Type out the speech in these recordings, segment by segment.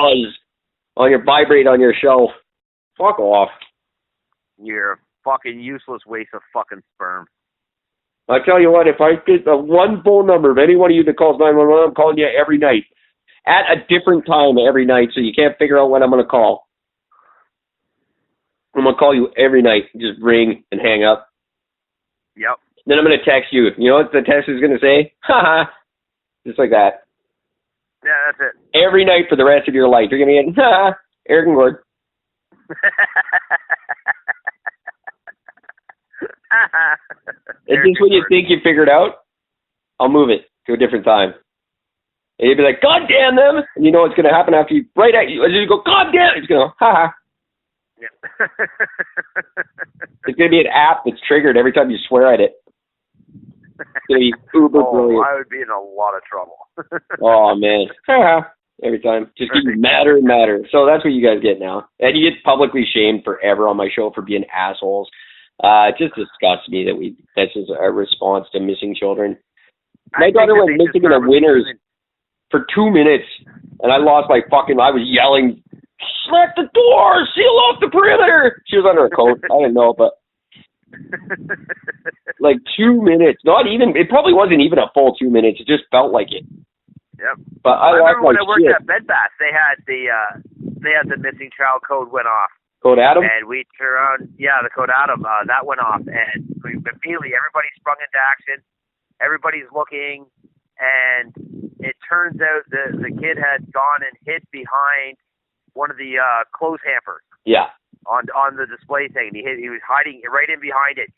buzz on your vibrate on your shelf. Fuck off. You're a fucking useless waste of fucking sperm. I tell you what, if I get the one phone number of any one of you that calls 911, I'm calling you every night. At a different time every night, so you can't figure out when I'm going to call. I'm going to call you every night. Just ring and hang up. Yep. Then I'm going to text you. You know what the text is going to say? Ha ha. Just like that. Yeah, that's it. Every night for the rest of your life. You're going to get, ha ha, Eric and Gord. And just when you think you figured out, I'll move it to a different time. And you'll be like, God damn them! And you know what's going to happen after you, right at you, as you go, God damn! It's going to go, ha ha. Yeah. It's going to be an app that's triggered every time you swear at it. It's going to be uber brilliant. I would be in a lot of trouble. Oh, man. Every time. Just getting madder and madder. So that's what you guys get now. And you get publicly shamed forever on my show for being assholes. It just disgusts me that this is a response to missing children. My daughter went missing in a Winners for 2 minutes, and I lost my fucking, I was yelling, shut the door, seal off the perimeter. She was under a coat. I didn't know, but like 2 minutes. Not even, it probably wasn't even a full 2 minutes. It just felt like it. Yep. But I remember when I worked at Bed Bath, they had the missing child code went off. Code Adam? And we turned around, the code Adam, that went off. And immediately everybody sprung into action. Everybody's looking. And it turns out the kid had gone and hid behind one of the clothes hampers. Yeah. On the display thing. He was hiding right in behind it.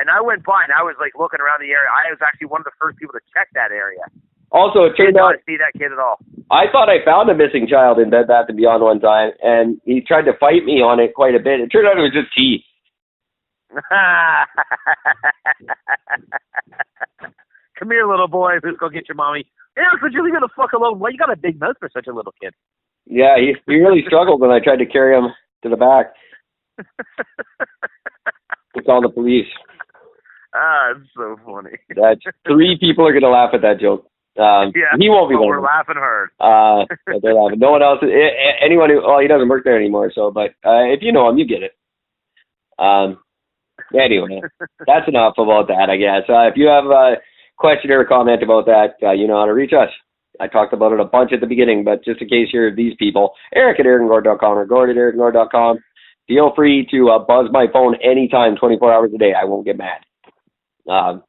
And I went by and I was like looking around the area. I was actually one of the first people to check that area. Also, it turned out, I didn't see that kid at all. I thought I found a missing child in Bed Bath & Beyond one time, and he tried to fight me on it quite a bit. It turned out it was just tea. Come here, little boy. Let's go get your mommy. Yeah, but you're leaving the fuck alone. Why you got a big mouth for such a little kid? Yeah, he really struggled when I tried to carry him to the back. We called the police. It's so funny. 3 people are going to laugh at that joke. He won't be. We're laughing hard. They're laughing. No one else. Anyone who. He doesn't work there anymore. So, but if you know him, you get it. Anyway, that's enough about that, I guess. If you have a question or a comment about that, you know how to reach us. I talked about it a bunch at the beginning, but just in case you're these people, Eric@EricandGord.com or Gord@EricandGord.com. Feel free to buzz my phone anytime, 24 hours a day. I won't get mad. No.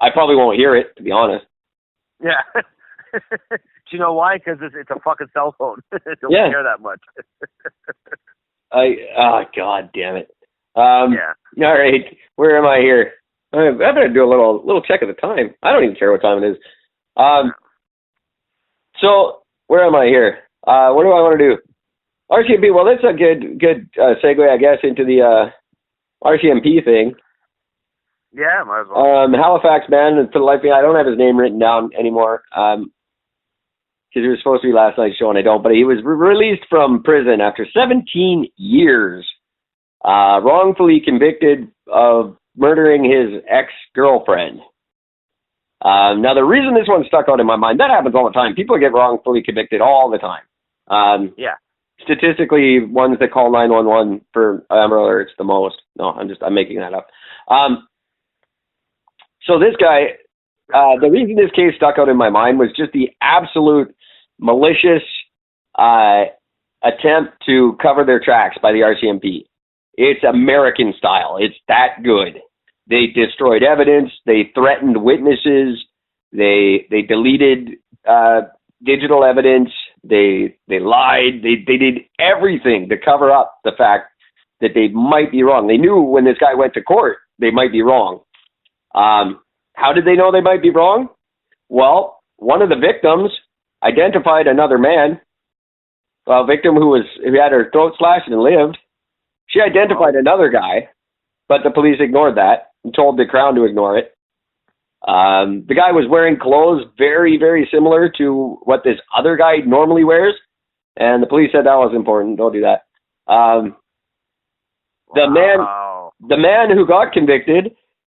I probably won't hear it, to be honest. Yeah. Do you know why? Because it's a fucking cell phone. Don't care that much. God damn it. All right. Where am I here? I better do a little check of the time. I don't even care what time it is. So where am I here? What do I want to do? RCMP. Well, that's a good segue, I guess, into the RCMP thing. Yeah, might as well. Halifax man, for the life of me, I don't have his name written down anymore. Because he was supposed to be last night's show, and I don't. But he was released from prison after 17 years, wrongfully convicted of murdering his ex-girlfriend. Now, the reason this one stuck out in my mind, that happens all the time. People get wrongfully convicted all the time. Statistically, ones that call 911 for Amber Alerts the most. No, I'm making that up. So this guy, the reason this case stuck out in my mind was just the absolute malicious attempt to cover their tracks by the RCMP. It's American style. It's that good. They destroyed evidence. They threatened witnesses. They deleted digital evidence. They lied. They did everything to cover up the fact that they might be wrong. They knew when this guy went to court, they might be wrong. How did they know they might be wrong? Well, one of the victims identified another man, a victim who had her throat slashed and lived. She identified another guy, but the police ignored that and told the Crown to ignore it. The guy was wearing clothes very, very similar to what this other guy normally wears, and the police said that was important. Don't do that. The man who got convicted,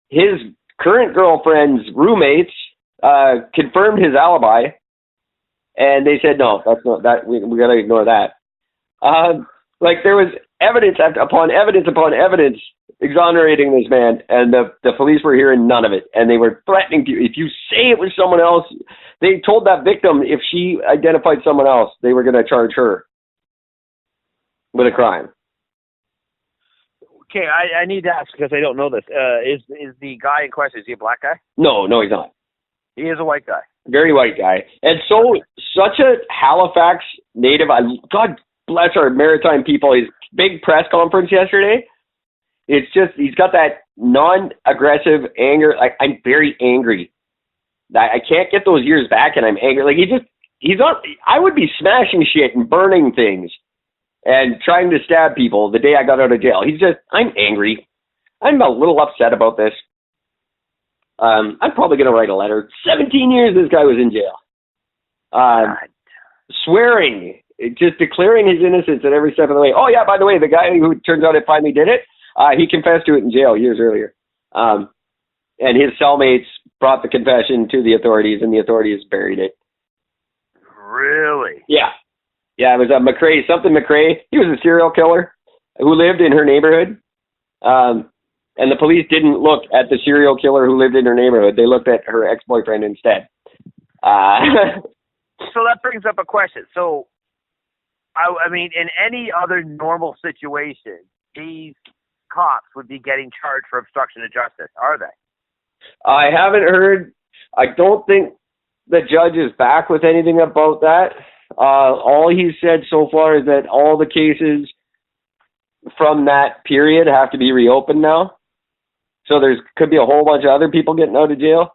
his current girlfriend's roommates confirmed his alibi. And they said, no, that's not that. We got to ignore that. Like there was evidence upon evidence upon evidence exonerating this man, and the police were hearing none of it, and they were threatening to. If you say it was someone else, they told that victim if she identified someone else, they were going to charge her with a crime. Okay, I need to ask because I don't know this. Is the guy in question, is he a black guy? No, he's not. He is a white guy. Very white guy. And such a Halifax native. God bless our maritime people. His big press conference yesterday. It's just, he's got that non-aggressive anger. I'm very angry. I can't get those years back, and I'm angry. Like, he's not, I would be smashing shit and burning things and trying to stab people the day I got out of jail. I'm angry. I'm a little upset about this. I'm probably going to write a letter. 17 years this guy was in jail. Swearing, just declaring his innocence at every step of the way. Oh, yeah, by the way, the guy who turns out it finally did it, he confessed to it in jail years earlier. And his cellmates brought the confession to the authorities, and the authorities buried it. Really? Yeah. Yeah, it was McRae. He was a serial killer who lived in her neighborhood. And the police didn't look at the serial killer who lived in her neighborhood. They looked at her ex-boyfriend instead. So that brings up a question. So, I mean, in any other normal situation, these cops would be getting charged for obstruction of justice, are they? I haven't heard. I don't think the judge is back with anything about that. All he's said so far is that all the cases from that period have to be reopened now. So could be a whole bunch of other people getting out of jail.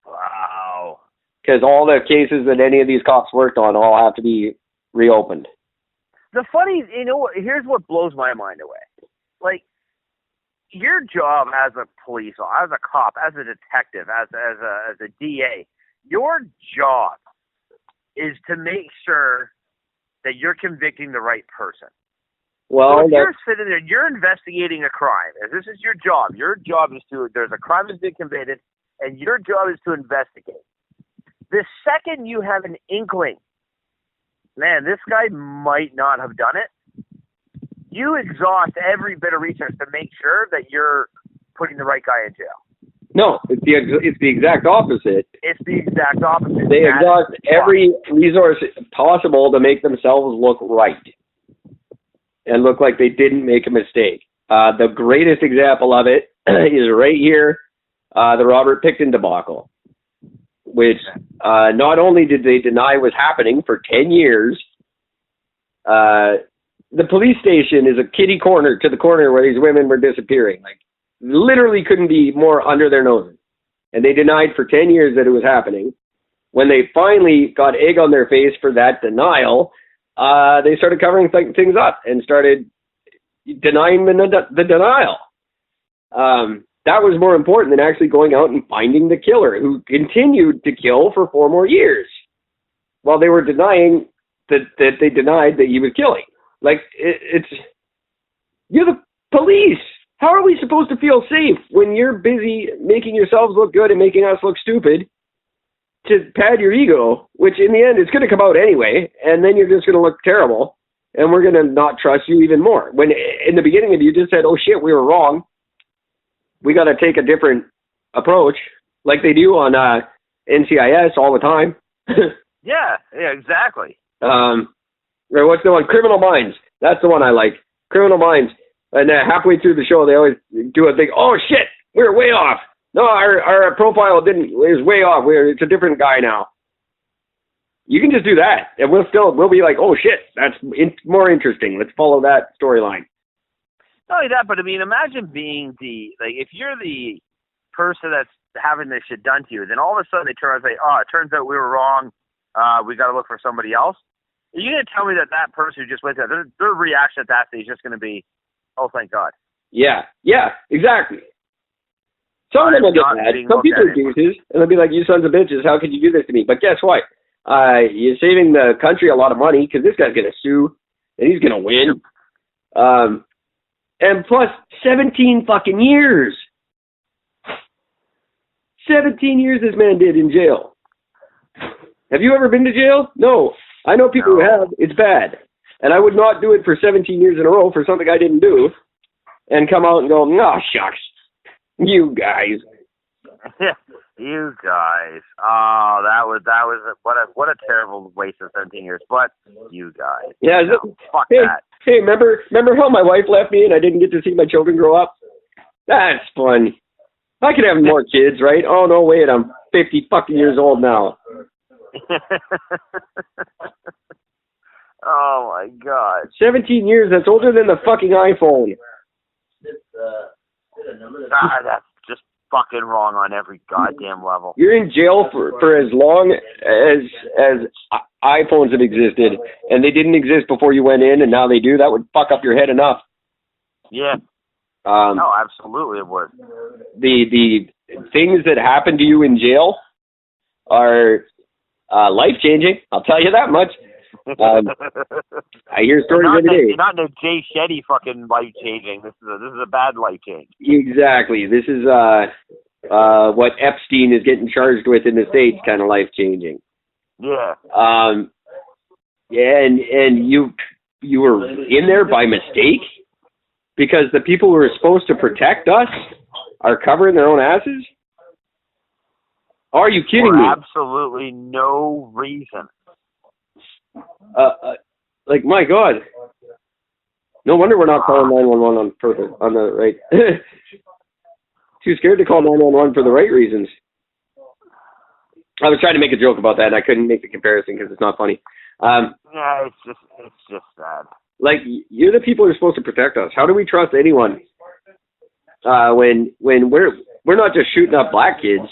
Wow. Because all the cases that any of these cops worked on all have to be reopened. The funny, here's what blows my mind away. Like, your job as a police, as a cop, as a detective, as a DA, your job is to make sure that you're convicting the right person. Well, so if you're sitting there, you're investigating a crime. If this is your job. Your job is there's a crime that's been committed, and your job is to investigate. The second you have an inkling, man, this guy might not have done it, you exhaust every bit of research to make sure that you're putting the right guy in jail. No, it's the exact opposite. It's the exact opposite. They exhaust every resource possible to make themselves look right and look like they didn't make a mistake. The greatest example of it is right here, the Robert Pickton debacle, which not only did they deny was happening for 10 years, the police station is a kitty corner to the corner where these women were disappearing. Like, literally couldn't be more under their noses. And they denied for 10 years that it was happening. When they finally got egg on their face for that denial, they started covering things up and started denying the denial. That was more important than actually going out and finding the killer, who continued to kill for 4 more years while they were denying that they denied that he was killing. Like, you're the police. How are we supposed to feel safe when you're busy making yourselves look good and making us look stupid to pad your ego, which in the end it's going to come out anyway, and then you're just going to look terrible, and we're going to not trust you even more. When in the beginning of you just said, oh shit, we were wrong. We got to take a different approach, like they do on NCIS all the time. Yeah, exactly. Or what's the one? Criminal Minds. That's the one I like. Criminal Minds. And halfway through the show, they always do a big, oh shit, we're way off. No, our profile is way off. It's a different guy now. You can just do that, and we'll be like, oh shit, that's more interesting. Let's follow that storyline. Not only that, but I mean, imagine being if you're the person that's having this shit done to you, then all of a sudden they turn around and say, oh, it turns out we were wrong. We got to look for somebody else. Are you going to tell me that person who just went there, their reaction at that stage is just going to be, oh, thank God. Yeah, exactly. Some of them will get mad. Some people are deuces, and they'll be like, you sons of bitches, how could you do this to me? But guess what? You're saving the country a lot of money, because this guy's going to sue, and he's going to win. And plus, 17 fucking years. 17 years this man did in jail. Have you ever been to jail? No. I know people who have. It's bad. And I would not do it for 17 years in a row for something I didn't do and come out and go, no, shucks. You guys. You guys. Oh, that was what a terrible waste of 17 years. But you guys. Yeah. Fuck hey, that. Hey, remember how my wife left me and I didn't get to see my children grow up? That's fun. I could have more kids, right? Oh, no, wait, I'm 50 fucking years old now. Oh, my God. 17 years, that's older than the fucking iPhone. That's just fucking wrong on every goddamn level. You're in jail for as long as iPhones have existed, and they didn't exist before you went in, and now they do. That would fuck up your head enough. Yeah. No, absolutely it would. The things that happen to you in jail are life-changing. I'll tell you that much. I hear stories every day. You're not in a Jay Shetty fucking life-changing. This is a bad life change. Exactly. This is what Epstein is getting charged with in the States, kind of life-changing. Yeah. Yeah, and you were in there by mistake because the people who are supposed to protect us are covering their own asses? Are you kidding me? Absolutely no reason. Like, my God. No wonder we're not calling 911 on the right. Too scared to call 911 for the right reasons. I was trying to make a joke about that, and I couldn't make the comparison because it's not funny. Yeah, it's just sad. Like, you're the people who are supposed to protect us. How do we trust anyone when we're not just shooting up black kids?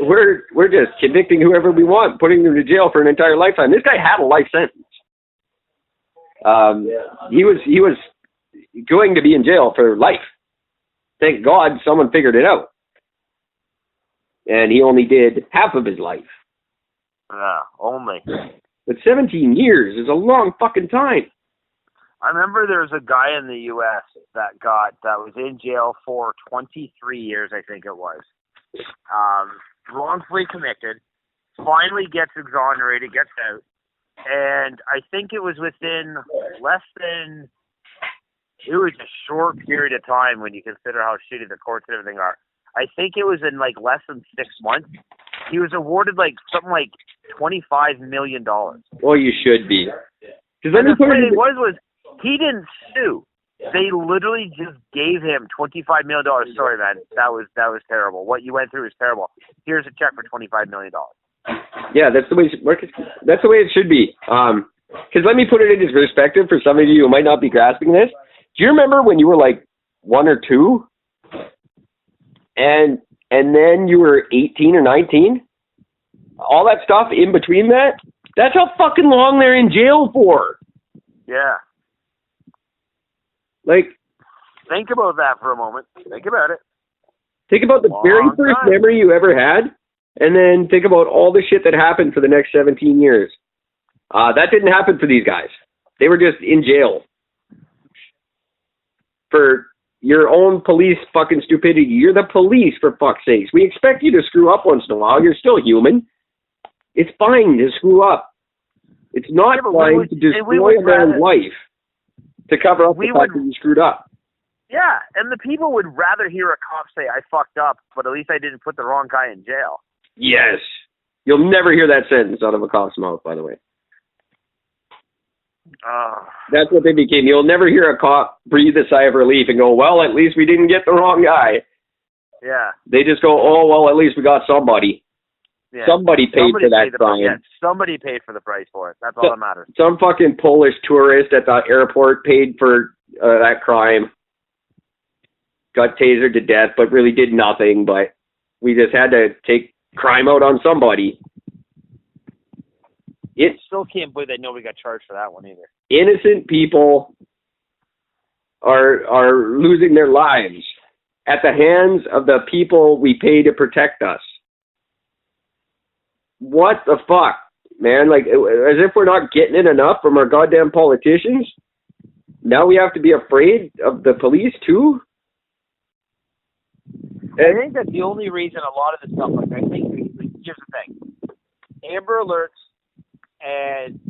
We're just convicting whoever we want, putting them to jail for an entire lifetime. This guy had a life sentence. He was going to be in jail for life. Thank God someone figured it out. And he only did half of his life. Only. But 17 years is a long fucking time. I remember there was a guy in the U.S. that was in jail for 23 years, I think it was. Wrongfully convicted, finally gets exonerated, gets out, and I think it was within it was a short period of time when you consider how shitty the courts and everything are. I think it was in like less than 6 months. He was awarded like something like $25 million. Well, you should be. And the funny thing was he didn't sue. They literally just gave him $25 million. Sorry, man, that was terrible. What you went through is terrible. Here's a check for $25 million. Yeah, that's the way that's the way it should be. Because let me put it into perspective for some of you who might not be grasping this. Do you remember when you were like 1 or 2, and then you were 18 or 19? All that stuff in between that. That's how fucking long they're in jail for. Yeah. Like, think about that for a moment. Think about it. Think about the very first memory you ever had, and then think about all the shit that happened for the next 17 years. That didn't happen for these guys. They were just in jail for your own police fucking stupidity. You're the police, for fuck's sakes. We expect you to screw up once in a while. You're still human. It's fine to screw up. It's not fine to destroy a man's life to cover up the fact that you screwed up. Yeah, and the people would rather hear a cop say, I fucked up, but at least I didn't put the wrong guy in jail. Yes. You'll never hear that sentence out of a cop's mouth, by the way. That's what they became. You'll never hear a cop breathe a sigh of relief and go, well, at least we didn't get the wrong guy. Yeah. They just go, oh, well, at least we got somebody. Yeah. Somebody paid for that crime. Yeah, somebody paid for the price for it. That's all that matters. Some fucking Polish tourist at the airport paid for that crime. Got tasered to death, but really did nothing. But we just had to take crime out on somebody. I still can't believe that nobody got charged for that one either. Innocent people are losing their lives at the hands of the people we pay to protect us. What the fuck, man? Like, as if we're not getting it enough from our goddamn politicians. Now we have to be afraid of the police too? I think that's the only reason a lot of the stuff, like, I think, here's the thing. Amber Alerts and